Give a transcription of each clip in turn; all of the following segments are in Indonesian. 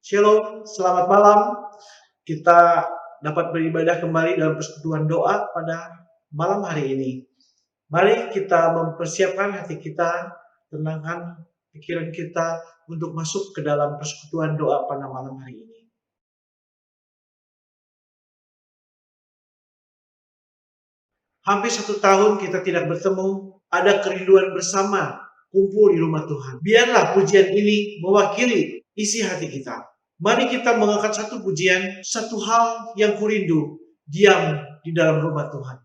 Shalom, selamat malam. Kita dapat beribadah kembali dalam persekutuan doa pada malam hari ini. Mari kita mempersiapkan hati kita, tenangkan pikiran kita untuk masuk ke dalam persekutuan doa pada malam hari ini. Hampir 1 tahun kita tidak bertemu, ada kerinduan bersama kumpul di rumah Tuhan. Biarlah pujian ini mewakili isi hati kita. Mari kita mengangkat satu pujian, satu hal yang kurindu, diam di dalam rumah Tuhan.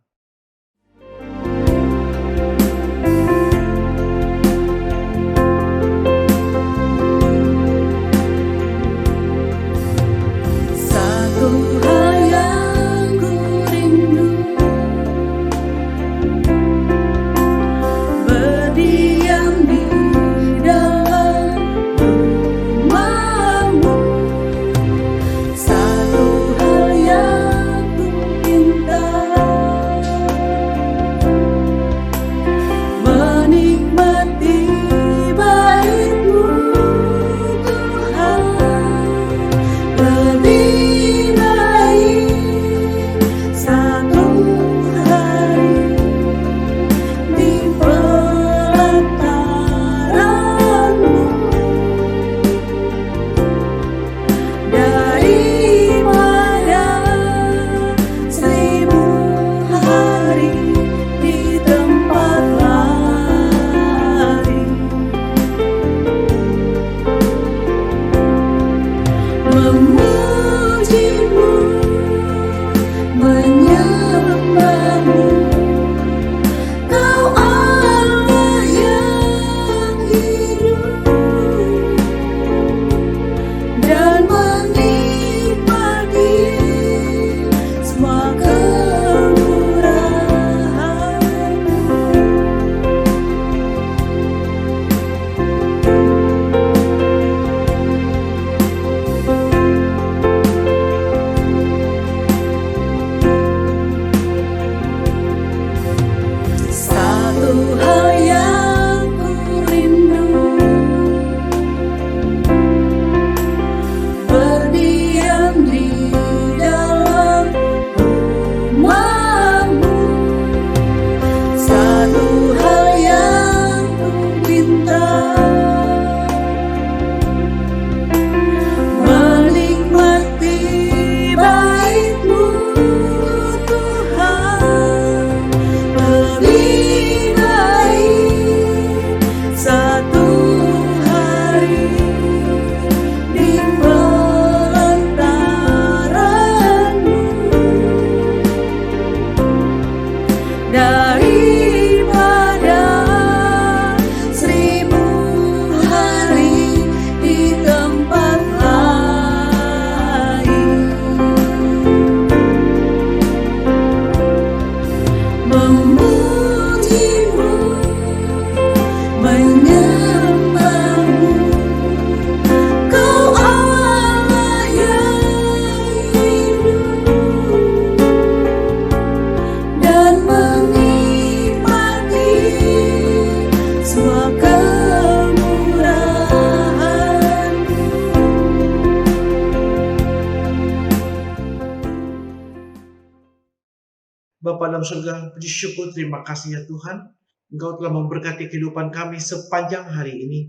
Bapa dalam surga, puji syukur, terima kasih ya Tuhan. Engkau telah memberkati kehidupan kami sepanjang hari ini.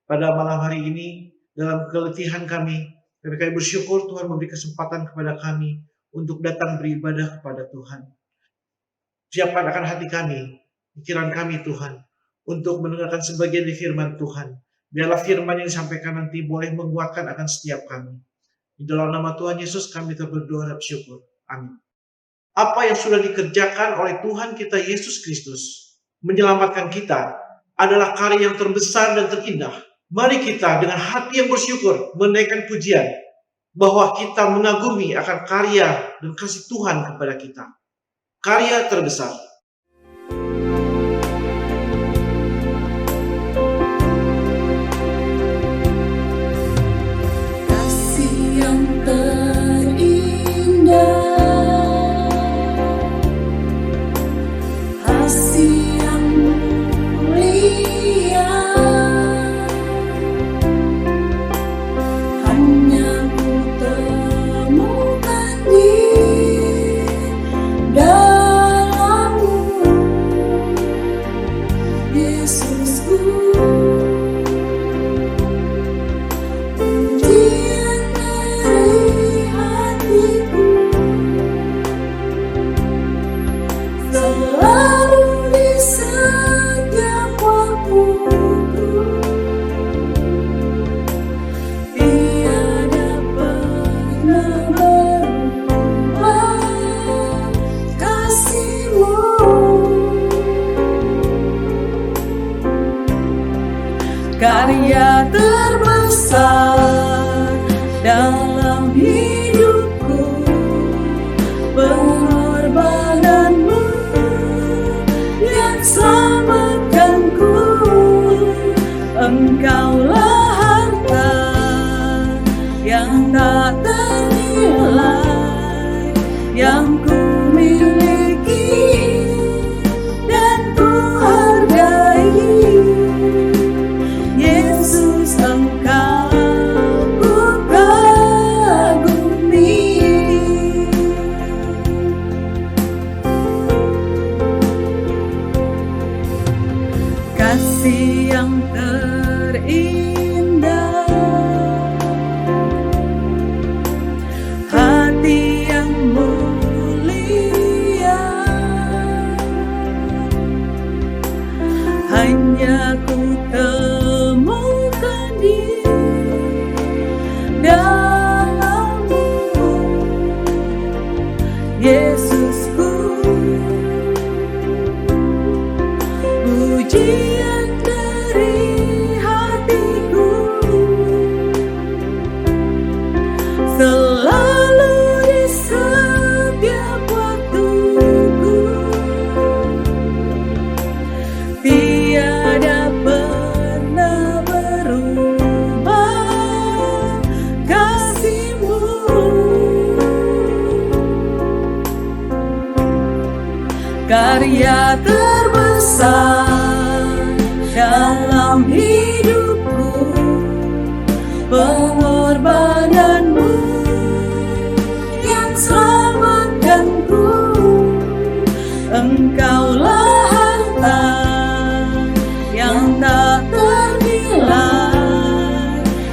Pada malam hari ini, dalam keletihan kami bersyukur Tuhan memberi kesempatan kepada kami untuk datang beribadah kepada Tuhan. Siapkan akan hati kami, pikiran kami Tuhan, untuk mendengarkan sebagian dari firman Tuhan. Biarlah firman yang disampaikan nanti boleh menguatkan akan setiap kami. Di dalam nama Tuhan Yesus kami berdoa dan bersyukur. Amin. Apa yang sudah dikerjakan oleh Tuhan kita Yesus Kristus menyelamatkan kita adalah karya yang terbesar dan terindah. Mari kita dengan hati yang bersyukur menaikkan pujian bahwa kita mengagumi akan karya dan kasih Tuhan kepada kita. Karya terbesar. Hamba dari hatiku, selalu di setiap waktuku, tiada pernah berubah kasih-Mu. Karya terbesar dalam hidupku, pengorbanan-Mu yang selamatkanku. Engkaulah harta yang tak ternilai, yang ku miliki dan ku hargai. Yesus, Engkau ku kagumi. Kasih yang terindah, hati yang mulia, hanya ku temukan di dalam-Mu, Yesusku. Pujian dari hatiku, selalu di setiap waktuku, tiada pernah berubah kasih-Mu. Karya terbesar dalam hidupku, pengorbanan-Mu yang selamatkanku. Engkaulah harta yang tak ternilai,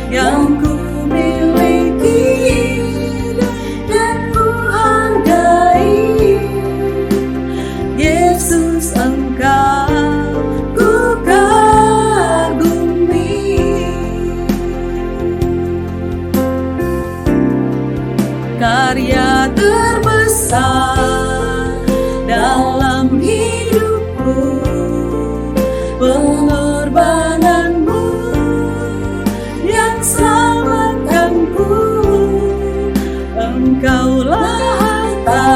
yang ku miliki dan ku hargai. Yesus, Engkau ku kagumi. Karya terbesar dalam hidupku, pengorbanan-Mu yang selamatkanku. Engkaulah harta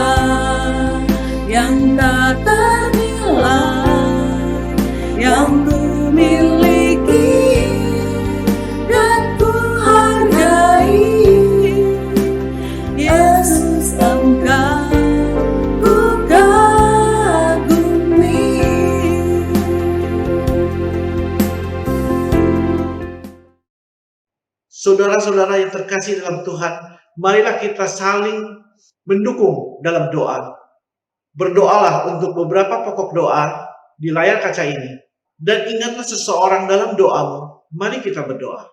yang tak ternilai, yang ku miliki dan ku hargai. Yesus, Engkau ku kagumi. Saudara-saudara yang terkasih dalam Tuhan, marilah kita saling mendukung dalam doa. Berdoalah untuk beberapa pokok doa di layar kaca ini. Dan ingatlah seseorang dalam doamu. Mari kita berdoa.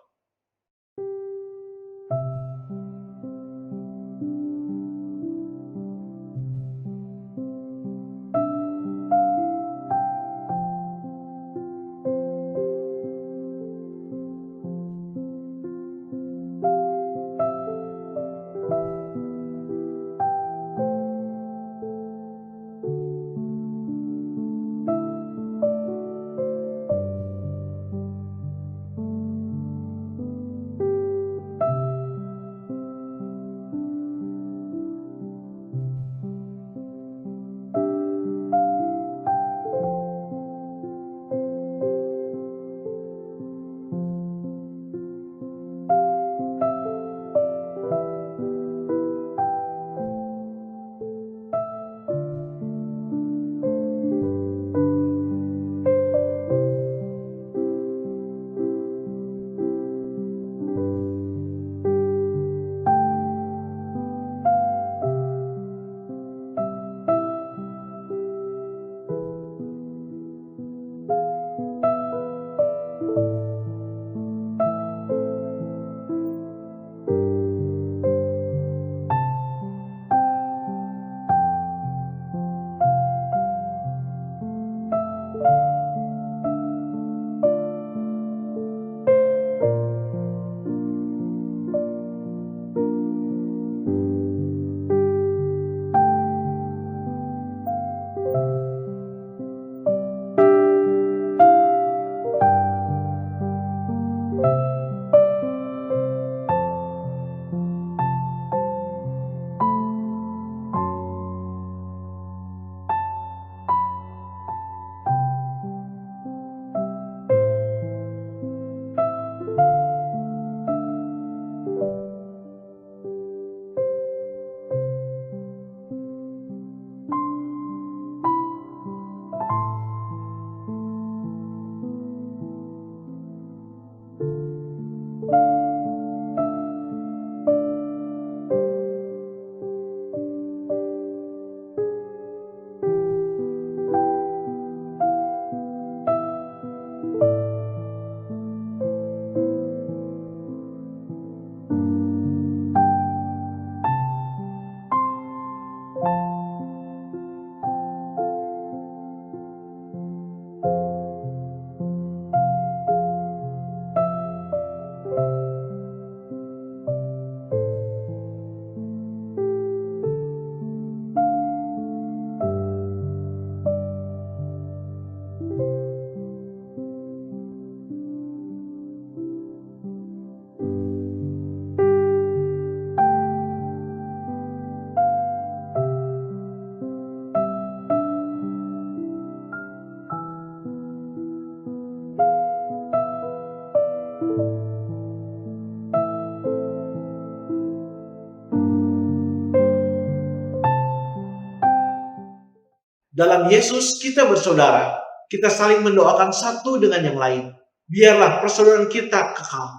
Dalam Yesus kita bersaudara. Kita saling mendoakan satu dengan yang lain. Biarlah persaudaraan kita kekal.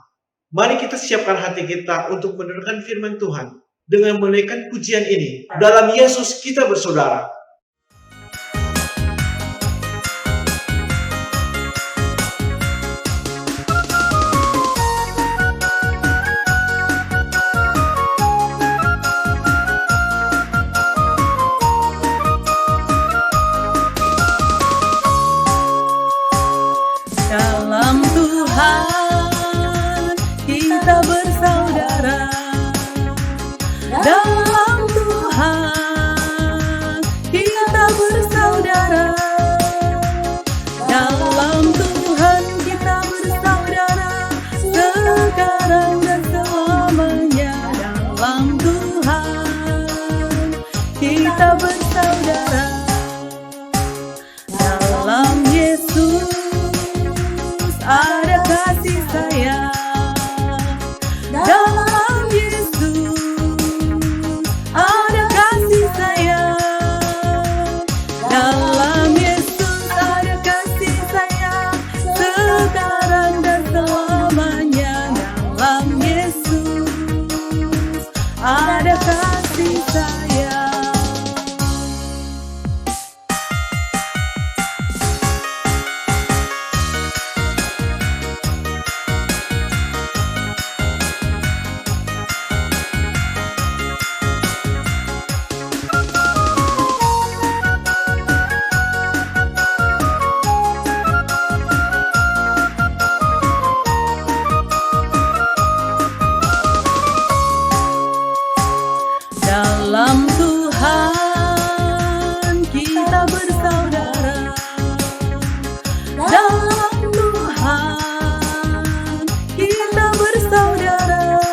Mari kita siapkan hati kita untuk mendengarkan firman Tuhan dengan menaikkan pujian ini. Dalam Yesus kita bersaudara. Dalam Tuhan kita bersaudara. Dalam Tuhan kita bersaudara. Dalam Tuhan kita bersaudara. Sekarang dan selamanya. Dalam Tuhan kita bersaudara. Dalam Yesus ada kasih sayang. Dalam Yesus ada kasih sayang. Dalam Yesus ada kasih sayang. Sekarang dan selamanya. Dalam Yesus ada kasih sayang. Dalam Tuhan kita bersaudara. Dalam Tuhan kita bersaudara.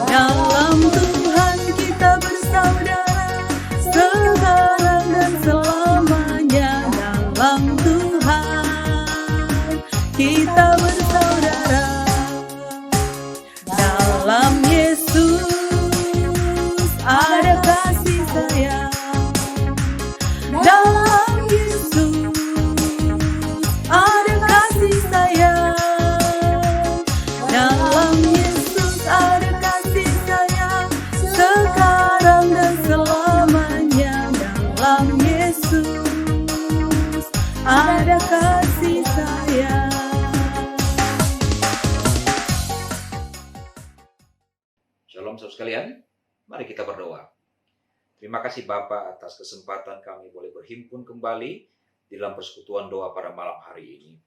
Dalam Tuhan kita bersaudara. Sekarang dan selamanya. Dalam Tuhan kita bersaudara. Dalam Yesus ada kasih sayang. Dalam Yesus ada kasih sayang. Dalam Yesus ada kasih sayang. Sekarang dan selamanya. Dalam Yesus ada kasih sayang. Shalom saudara sekalian, mari kita berdoa. Terima kasih Bapa atas kesempatan kami boleh berhimpun kembali di dalam persekutuan doa pada malam hari ini.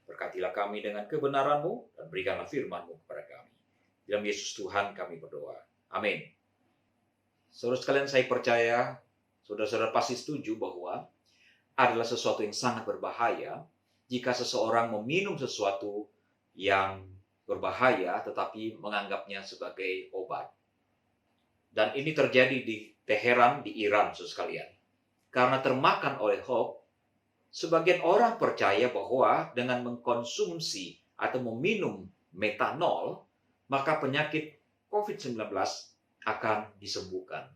Berkatilah kami dengan kebenaran-Mu dan berikanlah firman-Mu kepada kami. Dalam Yesus Tuhan kami berdoa. Amin. Saudara sekalian, saya percaya saudara-saudara pasti setuju bahwa adalah sesuatu yang sangat berbahaya jika seseorang meminum sesuatu yang berbahaya tetapi menganggapnya sebagai obat. Dan ini terjadi di Teheran, di Iran, saudara sekalian. Karena termakan oleh hoax, sebagian orang percaya bahwa dengan mengkonsumsi atau meminum metanol, maka penyakit COVID-19 akan disembuhkan.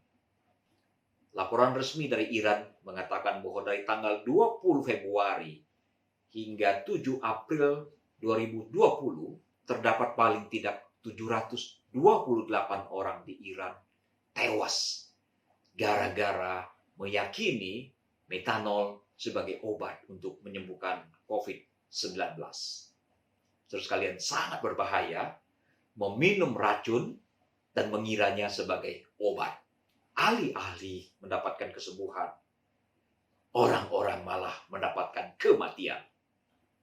Laporan resmi dari Iran mengatakan bahwa dari tanggal 20 Februari hingga 7 April 2020, terdapat paling tidak 728 orang di Iran tewas gara-gara meyakini metanol sebagai obat untuk menyembuhkan COVID-19. Terus kalian sangat berbahaya meminum racun dan mengiranya sebagai obat. Alih-alih mendapatkan kesembuhan, orang-orang malah mendapatkan kematian.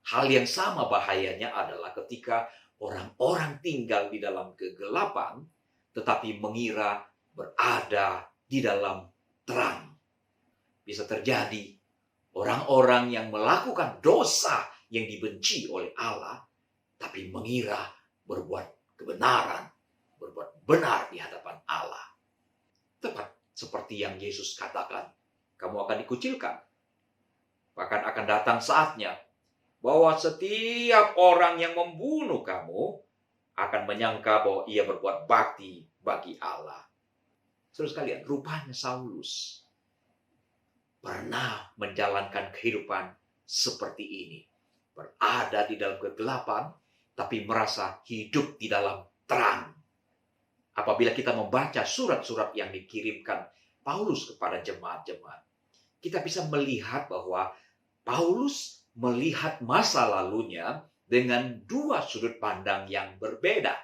Hal yang sama bahayanya adalah ketika orang-orang tinggal di dalam kegelapan tetapi mengira berada di dalam terang. Bisa terjadi orang-orang yang melakukan dosa yang dibenci oleh Allah, tapi mengira berbuat kebenaran, berbuat benar di hadapan Allah. Tepat seperti yang Yesus katakan, kamu akan dikucilkan. Bahkan akan datang saatnya bahwa setiap orang yang membunuh kamu akan menyangka bahwa ia berbuat bakti bagi Allah. Saudara sekalian, rupanya Saulus pernah menjalankan kehidupan seperti ini. Berada di dalam kegelapan, tapi merasa hidup di dalam terang. Apabila kita membaca surat-surat yang dikirimkan Paulus kepada jemaat-jemaat, kita bisa melihat bahwa Paulus melihat masa lalunya dengan dua sudut pandang yang berbeda.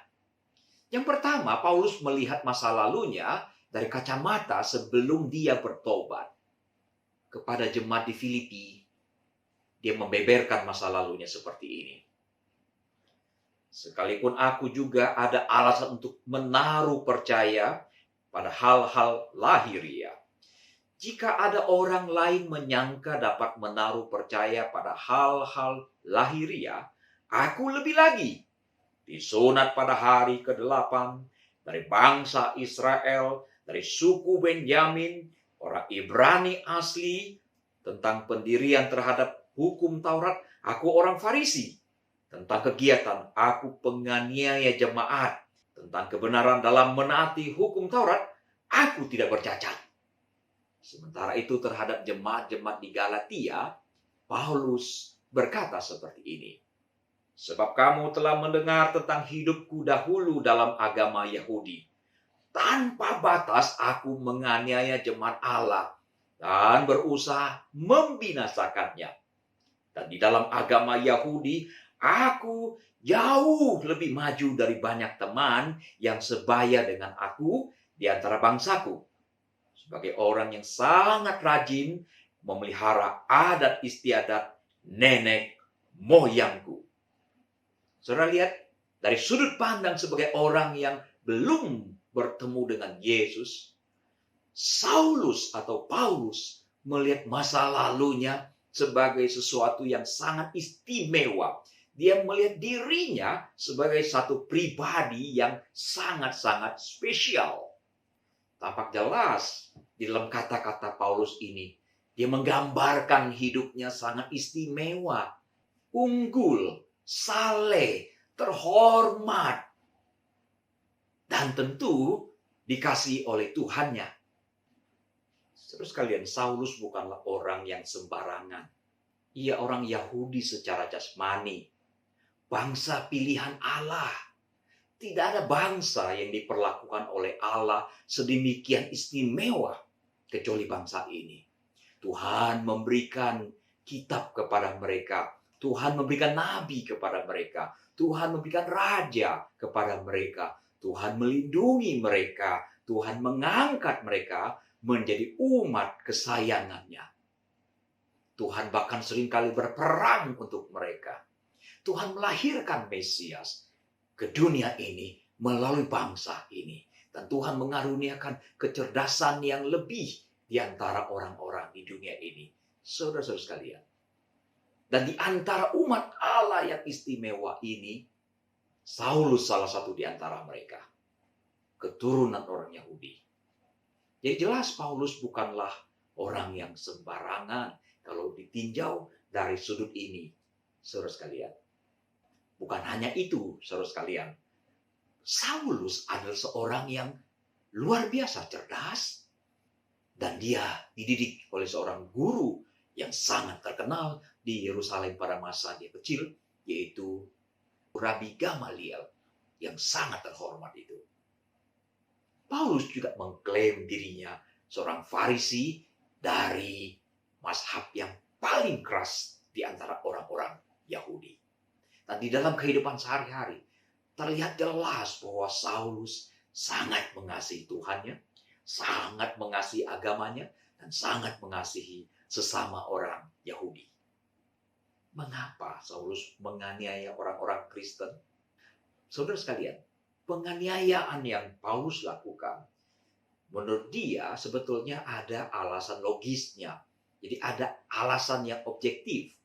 Yang pertama, Paulus melihat masa lalunya dari kacamata sebelum dia bertobat. Kepada jemaat di Filipi, dia membeberkan masa lalunya seperti ini. Sekalipun aku juga ada alasan untuk menaruh percaya pada hal-hal lahiriah. Jika ada orang lain menyangka dapat menaruh percaya pada hal-hal lahiriah, aku lebih lagi. Disunat pada hari ke-8 dari bangsa Israel, dari suku Benyamin, orang Ibrani asli, tentang pendirian terhadap hukum Taurat, aku orang Farisi. Tentang kegiatan, aku penganiaya jemaat. Tentang kebenaran dalam menaati hukum Taurat, aku tidak bercacat. Sementara itu terhadap jemaat-jemaat di Galatia, Paulus berkata seperti ini. Sebab kamu telah mendengar tentang hidupku dahulu dalam agama Yahudi. Tanpa batas aku menganiaya jemaat Allah dan berusaha membinasakannya. Dan di dalam agama Yahudi, aku jauh lebih maju dari banyak teman yang sebaya dengan aku di antara bangsaku. Sebagai orang yang sangat rajin memelihara adat istiadat nenek moyangku. Saudara lihat, dari sudut pandang sebagai orang yang belum bertemu dengan Yesus, Saulus atau Paulus melihat masa lalunya sebagai sesuatu yang sangat istimewa. Dia melihat dirinya sebagai satu pribadi yang sangat-sangat spesial. Tampak jelas di dalam kata-kata Paulus ini, dia menggambarkan hidupnya sangat istimewa, unggul, saleh, terhormat, dan tentu dikasihi oleh Tuhannya. Terus kalian, Saulus bukanlah orang yang sembarangan. Ia orang Yahudi secara jasmani. Bangsa pilihan Allah. Tidak ada bangsa yang diperlakukan oleh Allah sedemikian istimewa kecuali bangsa ini. Tuhan memberikan kitab kepada mereka. Tuhan memberikan nabi kepada mereka. Tuhan memberikan raja kepada mereka. Tuhan melindungi mereka. Tuhan mengangkat mereka menjadi umat kesayangannya. Tuhan bahkan seringkali berperang untuk mereka. Tuhan melahirkan Mesias ke dunia ini melalui bangsa ini. Dan Tuhan mengaruniakan kecerdasan yang lebih di antara orang-orang di dunia ini. Saudara-saudara sekalian. Dan di antara umat Allah yang istimewa ini, Saulus salah satu di antara mereka. Keturunan orang Yahudi. Jadi jelas Paulus bukanlah orang yang sembarangan kalau ditinjau dari sudut ini, saudara sekalian. Bukan hanya itu, saudara sekalian. Saulus adalah seorang yang luar biasa cerdas. Dan dia dididik oleh seorang guru yang sangat terkenal di Yerusalem pada masa dia kecil, yaitu Rabi Gamaliel yang sangat terhormat itu. Paulus juga mengklaim dirinya seorang Farisi dari mazhab yang paling keras di antara orang-orang Yahudi. Dan di dalam kehidupan sehari-hari, terlihat jelas bahwa Saulus sangat mengasihi Tuhannya, sangat mengasihi agamanya, dan sangat mengasihi sesama orang Yahudi. Mengapa Saulus menganiaya orang-orang Kristen? Saudara sekalian, penganiayaan yang Paulus lakukan, menurut dia sebetulnya ada alasan logisnya. Jadi ada alasan yang objektif.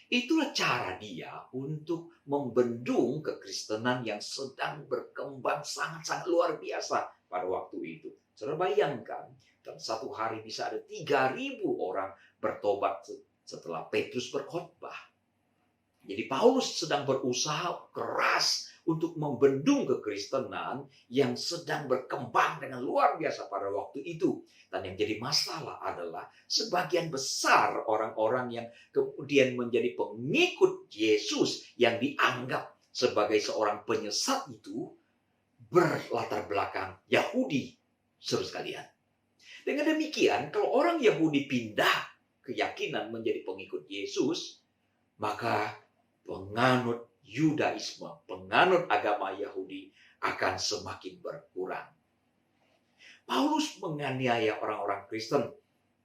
Itulah cara dia untuk membendung kekristenan yang sedang berkembang sangat-sangat luar biasa pada waktu itu. Saudara bayangkan, dalam satu hari bisa ada 3.000 orang bertobat setelah Petrus berkhotbah. Jadi Paulus sedang berusaha keras untuk membendung kekristenan yang sedang berkembang dengan luar biasa pada waktu itu. Dan yang jadi masalah adalah sebagian besar orang-orang yang kemudian menjadi pengikut Yesus yang dianggap sebagai seorang penyesat itu berlatar belakang Yahudi, saudara sekalian. Dengan demikian, kalau orang Yahudi pindah keyakinan menjadi pengikut Yesus, maka penganut Yudaisme, penganut agama Yahudi akan semakin berkurang. Paulus menganiaya orang-orang Kristen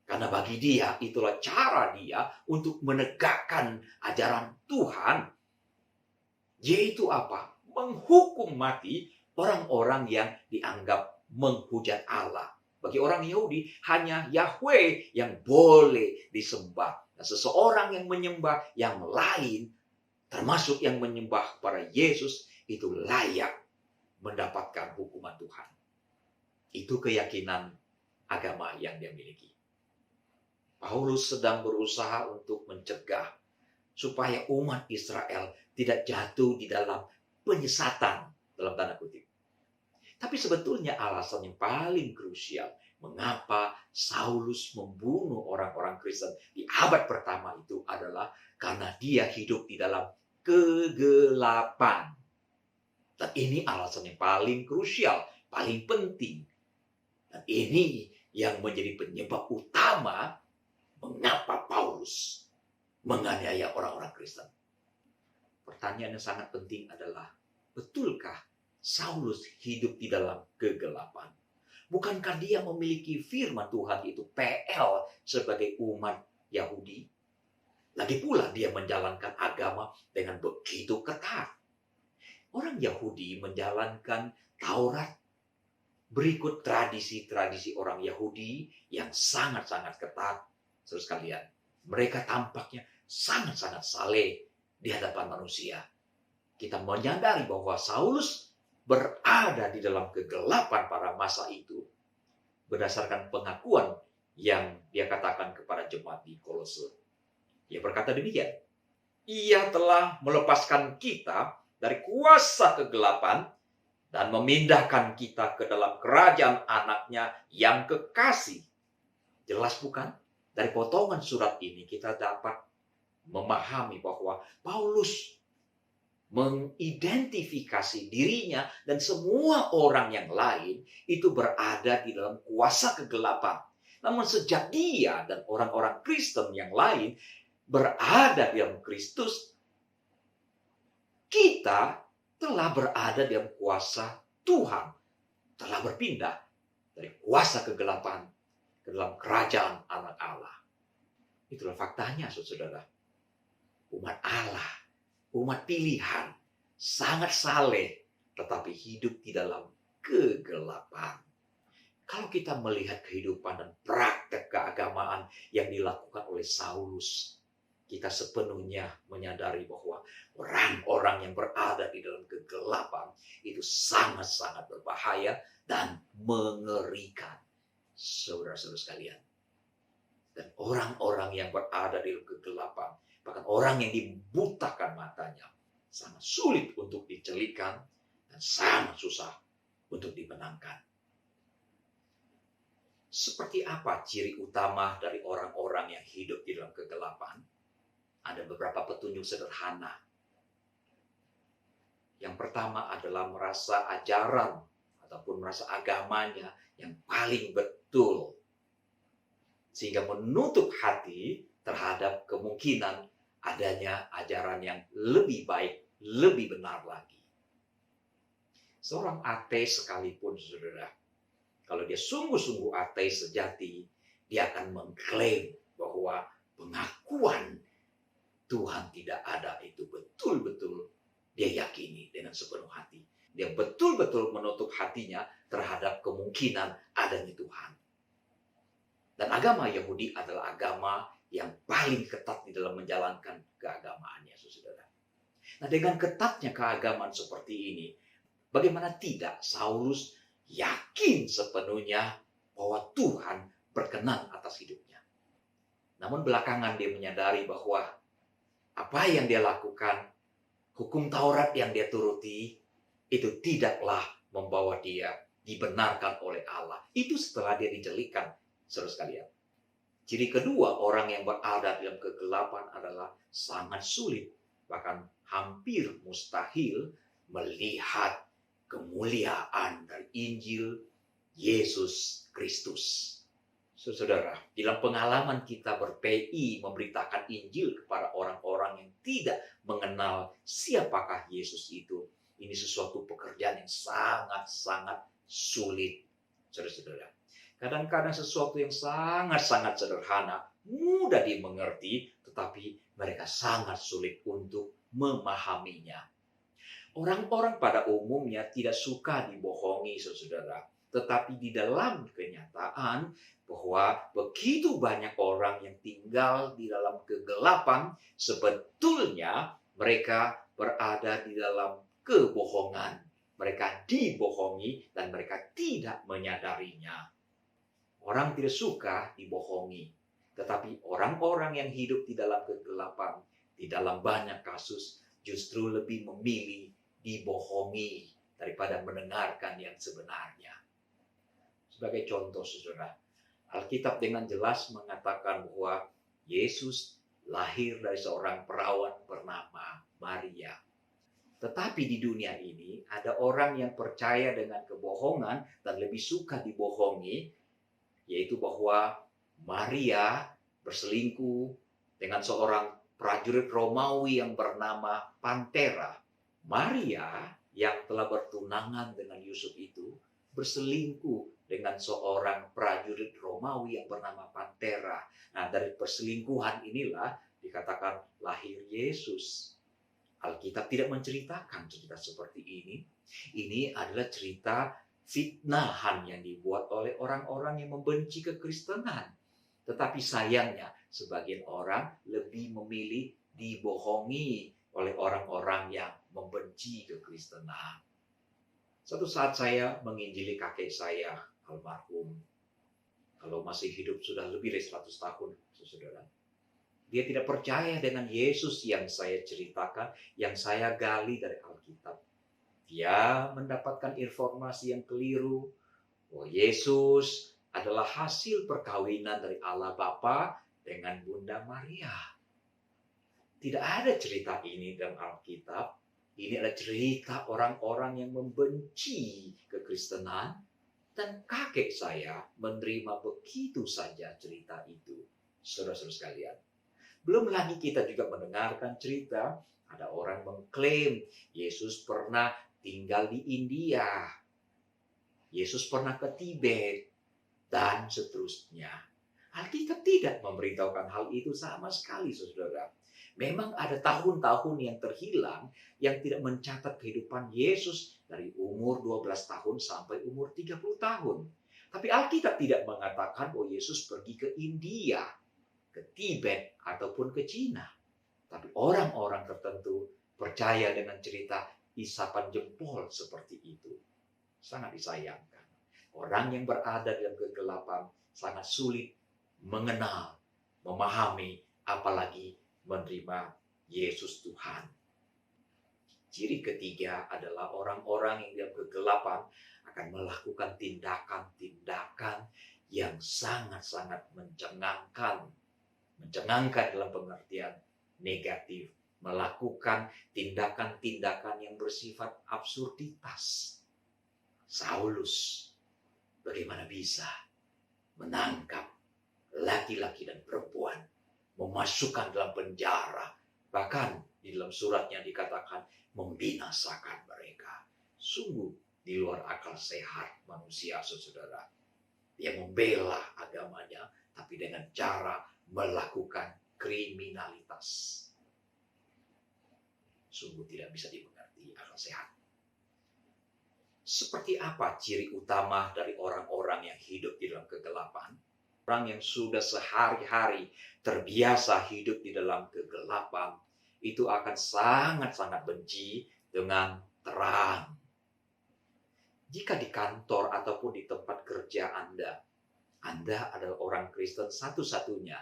karena bagi dia itulah cara dia untuk menegakkan ajaran Tuhan, yaitu apa? Menghukum mati orang-orang yang dianggap menghujat Allah. Bagi orang Yahudi, hanya Yahweh yang boleh disembah. Nah, seseorang yang menyembah yang lain, termasuk yang menyembah kepada Yesus, itu layak mendapatkan hukuman Tuhan. Itu keyakinan agama yang dia miliki. Paulus sedang berusaha untuk mencegah supaya umat Israel tidak jatuh di dalam penyesatan, dalam tanda kutip. Tapi sebetulnya alasan yang paling krusial mengapa Saulus membunuh orang-orang Kristen di abad pertama itu adalah karena dia hidup di dalam kegelapan. Dan ini alasan yang paling krusial, paling penting. Dan ini yang menjadi penyebab utama mengapa Paulus menganiaya orang-orang Kristen. Pertanyaan yang sangat penting adalah, betulkah Saulus hidup di dalam kegelapan? Bukankah dia memiliki firman Tuhan yaitu PL sebagai umat Yahudi? Lagi pula dia menjalankan agama dengan begitu ketat. Orang Yahudi menjalankan Taurat berikut tradisi-tradisi orang Yahudi yang sangat-sangat ketat. Saudara sekalian, mereka tampaknya sangat-sangat saleh di hadapan manusia. Kita menyadari bahwa Saulus berada di dalam kegelapan pada masa itu berdasarkan pengakuan yang dia katakan kepada jemaat di Kolose. Dia berkata demikian, ia telah melepaskan kita dari kuasa kegelapan dan memindahkan kita ke dalam kerajaan anaknya yang kekasih. Jelas bukan? Dari potongan surat ini kita dapat memahami bahwa Paulus mengidentifikasi dirinya dan semua orang yang lain itu berada di dalam kuasa kegelapan. Namun sejak dia dan orang-orang Kristen yang lain berada di dalam Kristus, kita telah berada di dalam kuasa Tuhan, telah berpindah dari kuasa kegelapan ke dalam kerajaan anak Allah. Itulah faktanya, saudara. Umat Allah, umat pilihan, sangat saleh, tetapi hidup di dalam kegelapan. Kalau kita melihat kehidupan dan praktek keagamaan yang dilakukan oleh Saulus, kita sepenuhnya menyadari bahwa orang-orang yang berada di dalam kegelapan itu sangat-sangat berbahaya dan mengerikan, saudara-saudara sekalian. Dan orang-orang yang berada di dalam kegelapan, bahkan orang yang dibutakan matanya, sangat sulit untuk dicelikan dan sangat susah untuk dimenangkan. Seperti apa ciri utama dari orang-orang yang hidup di dalam kegelapan? Ada beberapa petunjuk sederhana. Yang pertama adalah merasa ajaran ataupun merasa agamanya yang paling betul, sehingga menutup hati terhadap kemungkinan adanya ajaran yang lebih baik, lebih benar lagi. Seorang ateis sekalipun, saudara, kalau dia sungguh-sungguh ateis sejati, dia akan mengklaim bahwa pengakuan Tuhan tidak ada itu betul-betul dia yakini dengan sepenuh hati. Dia betul-betul menutup hatinya terhadap kemungkinan adanya Tuhan. Dan agama Yahudi adalah agama yang paling ketat di dalam menjalankan keagamaannya, saudara. Nah, dengan ketatnya keagamaan seperti ini, bagaimana tidak Saulus yakin sepenuhnya bahwa Tuhan berkenan atas hidupnya. Namun belakangan dia menyadari bahwa apa yang dia lakukan, hukum Taurat yang dia turuti, itu tidaklah membawa dia dibenarkan oleh Allah. Itu setelah dia dijelikan, saudara sekalian. Ciri kedua, orang yang berada dalam kegelapan adalah sangat sulit, bahkan hampir mustahil melihat kemuliaan dari Injil Yesus Kristus. Saudara, dalam pengalaman kita ber-PI memberitakan Injil kepada orang-orang yang tidak mengenal siapakah Yesus itu, ini sesuatu pekerjaan yang sangat-sangat sulit, saudara-saudara. Kadang-kadang sesuatu yang sangat-sangat sederhana, mudah dimengerti, tetapi mereka sangat sulit untuk memahaminya. Orang-orang pada umumnya tidak suka dibohongi, saudara. Tetapi di dalam kenyataan bahwa begitu banyak orang yang tinggal di dalam kegelapan, sebetulnya mereka berada di dalam kebohongan. Mereka dibohongi dan mereka tidak menyadarinya. Orang tidak suka dibohongi. Tetapi orang-orang yang hidup di dalam kegelapan, di dalam banyak kasus, justru lebih memilih dibohongi daripada mendengarkan yang sebenarnya. Sebagai contoh, saudara, Alkitab dengan jelas mengatakan bahwa Yesus lahir dari seorang perawan bernama Maria. Tetapi di dunia ini ada orang yang percaya dengan kebohongan dan lebih suka dibohongi, yaitu bahwa Maria berselingkuh dengan seorang prajurit Romawi yang bernama Pantera. Maria yang telah bertunangan dengan Yusuf itu berselingkuh dengan seorang prajurit Romawi yang bernama Pantera. Nah, dari perselingkuhan inilah dikatakan lahir Yesus. Alkitab tidak menceritakan cerita seperti ini. Ini adalah cerita fitnahan yang dibuat oleh orang-orang yang membenci kekristenan. Tetapi sayangnya, sebagian orang lebih memilih dibohongi oleh orang-orang yang membenci kekristenan. Suatu saat saya menginjili kakek saya, almarhum. Kalau masih hidup sudah lebih dari 100 tahun, saudara. Dia tidak percaya dengan Yesus yang saya ceritakan, yang saya gali dari Alkitab. Dia mendapatkan informasi yang keliru bahwa Yesus adalah hasil perkawinan dari Allah Bapa dengan Bunda Maria. Tidak ada cerita ini dalam Alkitab. Ini adalah cerita orang-orang yang membenci kekristenan, dan kakek saya menerima begitu saja cerita itu. Saudara-saudara sekalian, belum lagi kita juga mendengarkan cerita ada orang mengklaim Yesus pernah tinggal di India, Yesus pernah ke Tibet, dan seterusnya. Alkitab tidak memberitahukan hal itu sama sekali, saudara. Memang ada tahun-tahun yang terhilang yang tidak mencatat kehidupan Yesus dari umur 12 tahun sampai umur 30 tahun. Tapi Alkitab tidak mengatakan bahwa Yesus pergi ke India, ke Tibet, ataupun ke Cina. Tapi orang-orang tertentu percaya dengan cerita isapan jempol seperti itu. Sangat disayangkan. Orang yang berada dalam kegelapan sangat sulit mengenal, memahami, apalagi menerima Yesus Tuhan. Ciri ketiga adalah orang-orang yang dalam kegelapan akan melakukan tindakan-tindakan yang sangat-sangat mencengangkan. Mencengangkan dalam pengertian negatif. Melakukan tindakan-tindakan yang bersifat absurditas. Saulus bagaimana bisa menangkap laki-laki dan perempuan, memasukkan dalam penjara, bahkan di dalam suratnya dikatakan membinasakan mereka. Sungguh di luar akal sehat manusia, saudara. Dia membela agamanya, tapi dengan cara melakukan kriminalitas. Sungguh tidak bisa dimengerti akal sehat. Seperti apa ciri utama dari orang-orang yang hidup di dalam kegelapan? Orang yang sudah sehari-hari terbiasa hidup di dalam kegelapan, itu akan sangat-sangat benci dengan terang. Jika di kantor ataupun di tempat kerja Anda adalah orang Kristen satu-satunya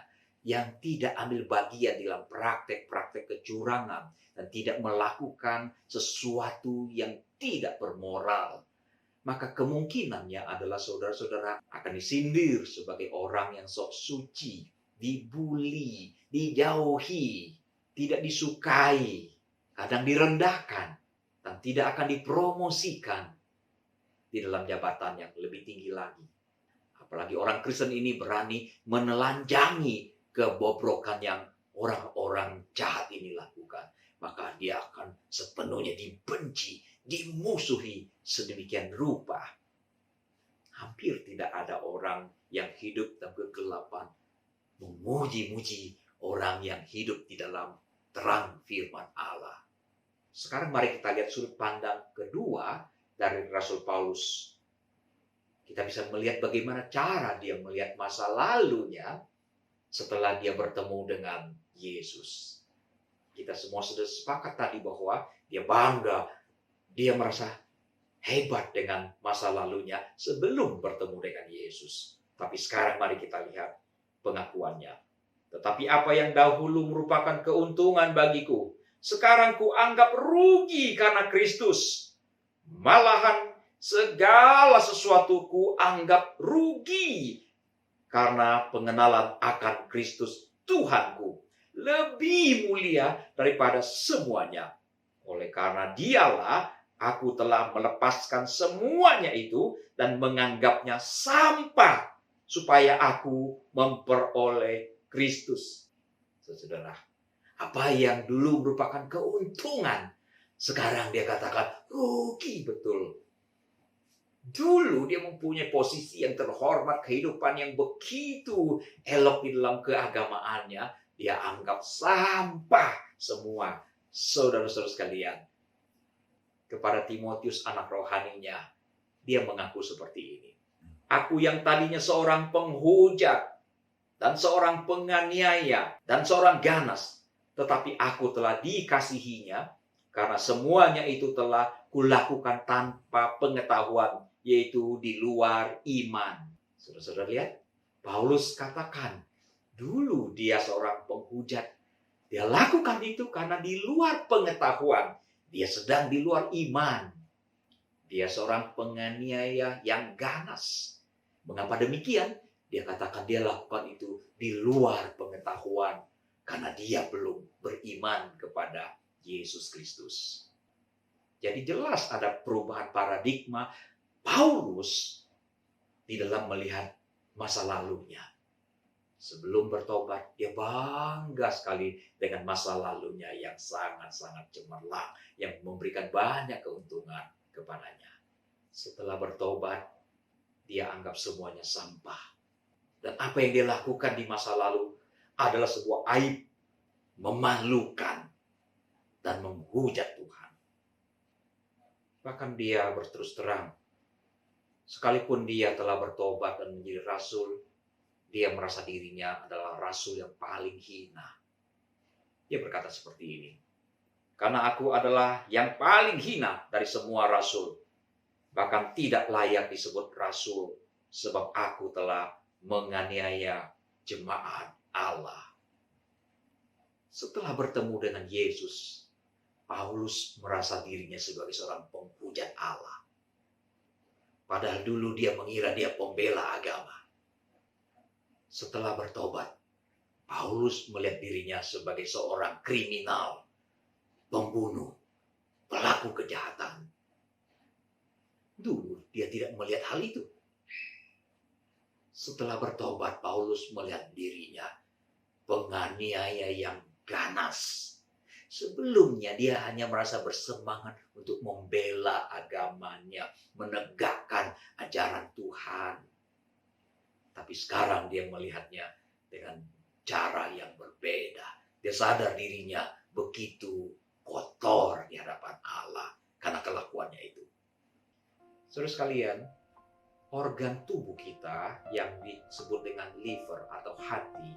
yang tidak ambil bagian dalam praktek-praktek kecurangan dan tidak melakukan sesuatu yang tidak bermoral, maka kemungkinannya adalah saudara-saudara akan disindir sebagai orang yang sok suci, dibuli, dijauhi, tidak disukai, kadang direndahkan, dan tidak akan dipromosikan di dalam jabatan yang lebih tinggi lagi. Apalagi orang Kristen ini berani menelanjangi kebobrokan yang orang-orang jahat ini lakukan. Maka dia akan sepenuhnya dibenci, dimusuhi sedemikian rupa. Hampir tidak ada orang yang hidup dalam kegelapan memuji-muji orang yang hidup di dalam terang firman Allah. Sekarang mari kita lihat sudut pandang kedua dari Rasul Paulus. Kita bisa melihat bagaimana cara dia melihat masa lalunya setelah dia bertemu dengan Yesus. Kita semua sudah sepakat tadi bahwa dia bangga, dia merasa hebat dengan masa lalunya sebelum bertemu dengan Yesus. Tapi sekarang mari kita lihat pengakuannya. Tetapi apa yang dahulu merupakan keuntungan bagiku, sekarang ku anggap rugi karena Kristus. Malahan segala sesuatu ku anggap rugi karena pengenalan akan Kristus Tuhanku lebih mulia daripada semuanya. Oleh karena dialah aku telah melepaskan semuanya itu dan menganggapnya sampah supaya aku memperoleh Kristus. Saudara, apa yang dulu merupakan keuntungan, sekarang dia katakan rugi betul. Dulu dia mempunyai posisi yang terhormat, kehidupan yang begitu elok di dalam keagamaannya, dia anggap sampah semua. Saudara-saudara sekalian, kepada Timotius anak rohaninya, dia mengaku seperti ini. Aku yang tadinya seorang penghujat dan seorang penganiaya dan seorang ganas, tetapi aku telah dikasihinya karena semuanya itu telah kulakukan tanpa pengetahuan, yaitu di luar iman. Saudara-saudara lihat, Paulus katakan, dulu dia seorang penghujat. Dia lakukan itu karena di luar pengetahuan. Dia sedang di luar iman. Dia seorang penganiaya yang ganas. Mengapa demikian? Dia katakan dia lakukan itu di luar pengetahuan. Karena dia belum beriman kepada Yesus Kristus. Jadi jelas ada perubahan paradigma Paulus di dalam melihat masa lalunya. Sebelum bertobat, dia bangga sekali dengan masa lalunya yang sangat-sangat cemerlang, yang memberikan banyak keuntungan kepadanya. Setelah bertobat, dia anggap semuanya sampah. Dan apa yang dia lakukan di masa lalu adalah sebuah aib, memalukan, dan menghujat Tuhan. Bahkan dia berterus terang, sekalipun dia telah bertobat dan menjadi rasul, dia merasa dirinya adalah rasul yang paling hina. Dia berkata seperti ini, karena aku adalah yang paling hina dari semua rasul, bahkan tidak layak disebut rasul, sebab aku telah menganiaya jemaat Allah. Setelah bertemu dengan Yesus, Paulus merasa dirinya sebagai seorang penghujat Allah. Padahal dulu dia mengira dia pembela agama. Setelah bertobat, Paulus melihat dirinya sebagai seorang kriminal, pembunuh, pelaku kejahatan. Dulu dia tidak melihat hal itu. Setelah bertobat, Paulus melihat dirinya penganiaya yang ganas. Sebelumnya dia hanya merasa bersemangat untuk membela agamanya, menegakkan ajaran Tuhan. Tapi sekarang dia melihatnya dengan cara yang berbeda. Dia sadar dirinya begitu kotor di hadapan Allah karena kelakuannya itu. Saudara sekalian, organ tubuh kita yang disebut dengan liver atau hati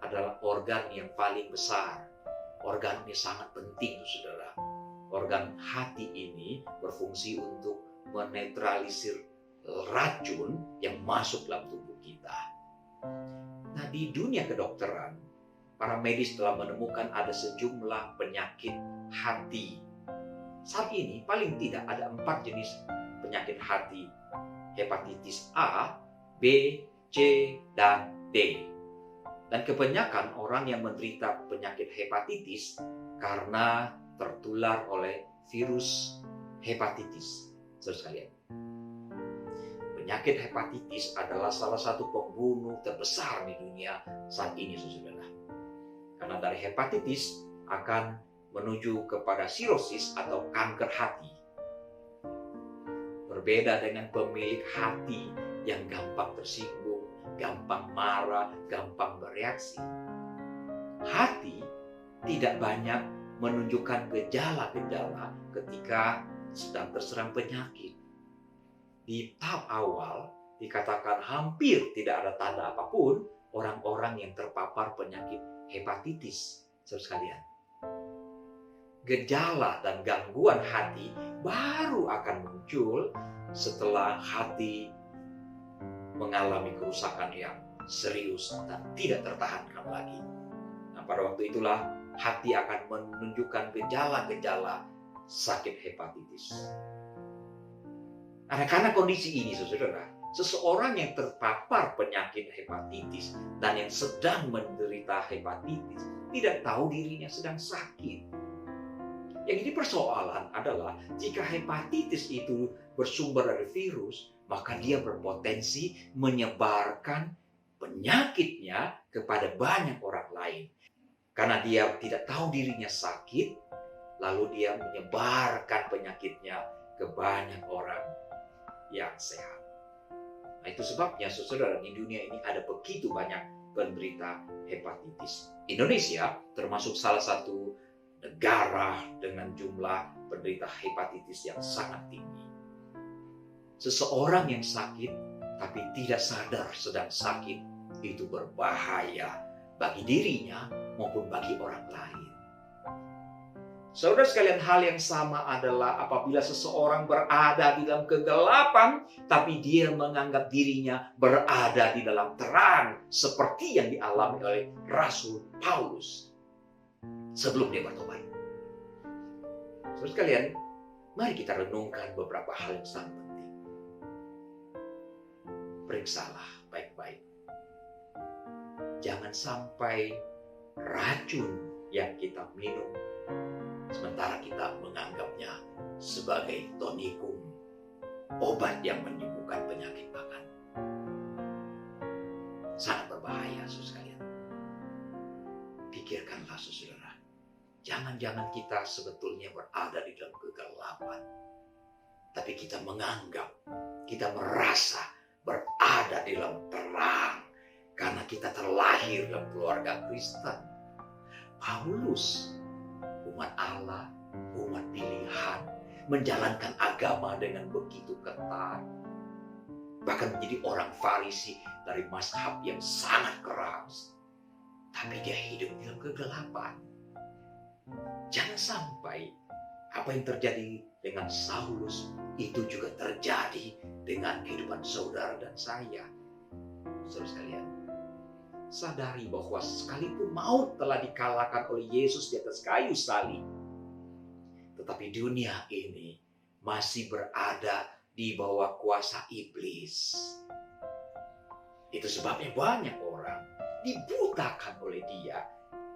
adalah organ yang paling besar. Organ ini sangat penting, saudara. Organ hati ini berfungsi untuk menetralisir racun yang masuk dalam tubuh kita. Nah, di dunia kedokteran, para medis telah menemukan ada sejumlah penyakit hati. Saat ini paling tidak ada 4 jenis penyakit hati. Hepatitis A, B, C, dan D. Dan kebanyakan orang yang menderita penyakit hepatitis karena tertular oleh virus hepatitis. Saudara sekalian, penyakit hepatitis adalah salah satu pembunuh terbesar di dunia saat ini, saudara. Karena dari hepatitis akan menuju kepada sirosis atau kanker hati. Berbeda dengan pemilik hati yang gampang tersinggung, gampang marah, gampang bereaksi. Hati tidak banyak menunjukkan gejala-gejala ketika sedang terserang penyakit. Di tahap awal dikatakan hampir tidak ada tanda apapun orang-orang yang terpapar penyakit hepatitis, saudara sekalian. Gejala dan gangguan hati baru akan muncul setelah hati mengalami kerusakan yang serius dan tidak tertahankan lagi. Nah, pada waktu itulah hati akan menunjukkan gejala-gejala sakit hepatitis. Nah, karena kondisi ini, saudara, seseorang yang terpapar penyakit hepatitis dan yang sedang menderita hepatitis tidak tahu dirinya sedang sakit. Yang jadi persoalan adalah jika hepatitis itu bersumber dari virus, maka dia berpotensi menyebarkan penyakitnya kepada banyak orang lain. Karena dia tidak tahu dirinya sakit, lalu dia menyebarkan penyakitnya ke banyak orang yang sehat. Nah, itu sebabnya, saudara, di dunia ini ada begitu banyak penderita hepatitis. Indonesia termasuk salah satu negara dengan jumlah penderita hepatitis yang sangat tinggi. Seseorang yang sakit tapi tidak sadar sedang sakit itu berbahaya bagi dirinya maupun bagi orang lain. Saudara sekalian, hal yang sama adalah apabila seseorang berada di dalam kegelapan tapi dia menganggap dirinya berada di dalam terang, seperti yang dialami oleh Rasul Paulus sebelum dia bertobat. Saudara sekalian, mari kita renungkan beberapa hal yang sangat penting. Periksalah baik-baik. Jangan sampai racun yang kita minum sementara kita menganggapnya sebagai tonikum, obat yang menyembuhkan penyakit makan. Sangat berbahaya, saudara sekalian. Pikirkanlah, saudara. Jangan-jangan kita sebetulnya berada di dalam kegelapan, tapi kita menganggap, kita merasa berada di dalam terang karena kita terlahir dalam keluarga Kristen. Paulus, umat Allah, umat pilihan, menjalankan agama dengan begitu ketat, bahkan menjadi orang Farisi dari mazhab yang sangat keras, tapi dia hidup di dalam kegelapan. Jangan sampai apa yang terjadi dengan Saulus itu juga terjadi dengan kehidupan saudara dan saya. Saudara sekalian, sadari bahwa sekalipun maut telah dikalahkan oleh Yesus di atas kayu salib, tetapi dunia ini masih berada di bawah kuasa iblis. Itu sebabnya banyak orang dibutakan oleh dia,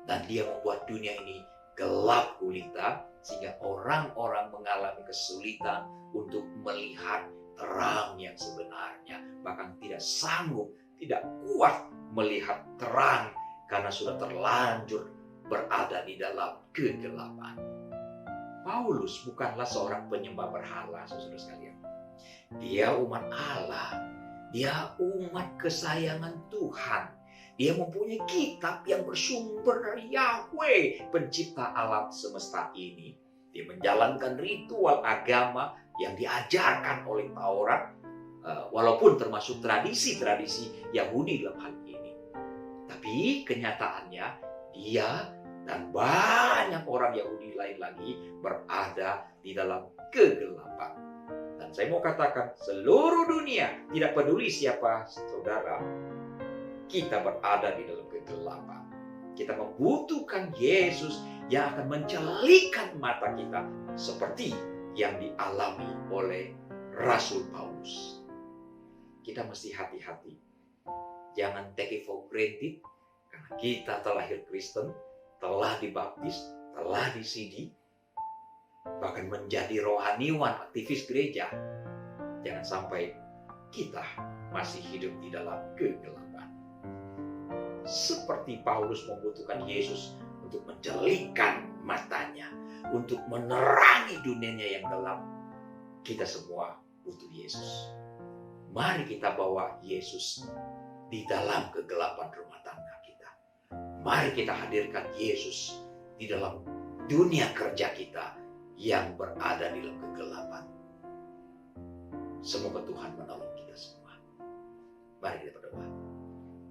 dan dia membuat dunia ini gelap gulita, sehingga orang-orang mengalami kesulitan untuk melihat terang yang sebenarnya, bahkan tidak sanggup, tidak kuat melihat terang karena sudah terlanjur berada di dalam kegelapan. Paulus bukanlah seorang penyembah berhala, saudara sekalian. Dia umat Allah, dia umat kesayangan Tuhan. Dia mempunyai kitab yang bersumber dari Yahweh, pencipta alam semesta ini. Dia menjalankan ritual agama yang diajarkan oleh Taurat, walaupun termasuk tradisi-tradisi Yahudi dalam hal ini. Tapi kenyataannya dia dan banyak orang Yahudi lain lagi berada di dalam kegelapan. Dan saya mau katakan, seluruh dunia, tidak peduli siapa saudara, kita berada di dalam kegelapan. Kita membutuhkan Yesus yang akan mencelikan mata kita seperti yang dialami oleh Rasul Paulus. Kita mesti hati-hati. Jangan take it for granted karena kita telah lahir Kristen, telah dibaptis, telah disidi, bahkan menjadi rohaniwan aktivis gereja. Jangan sampai kita masih hidup di dalam kegelapan. Seperti Paulus membutuhkan Yesus untuk menjelikan matanya, untuk menerangi dunianya yang gelap. Kita semua butuh Yesus. Mari kita bawa Yesus di dalam kegelapan rumah tangga kita. Mari kita hadirkan Yesus di dalam dunia kerja kita yang berada di dalam kegelapan. Semoga Tuhan menolong kita semua. Mari kita berdoa.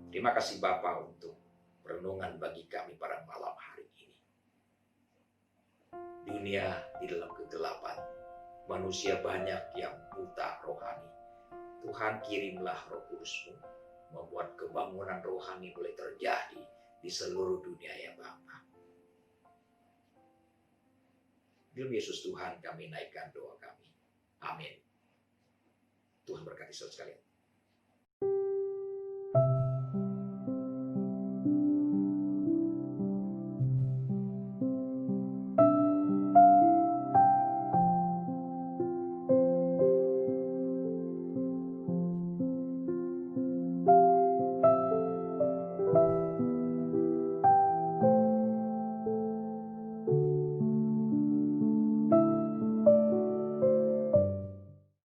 Terima kasih Bapa untuk renungan bagi kami pada malam hari ini. Dunia di dalam kegelapan, manusia banyak yang buta rohani. Tuhan kirimlah Roh Kudus-Mu, membuat kebangunan rohani boleh terjadi di seluruh dunia ya Bapa. Dalam Yesus Tuhan kami naikkan doa kami. Amin. Tuhan berkati saudara sekalian.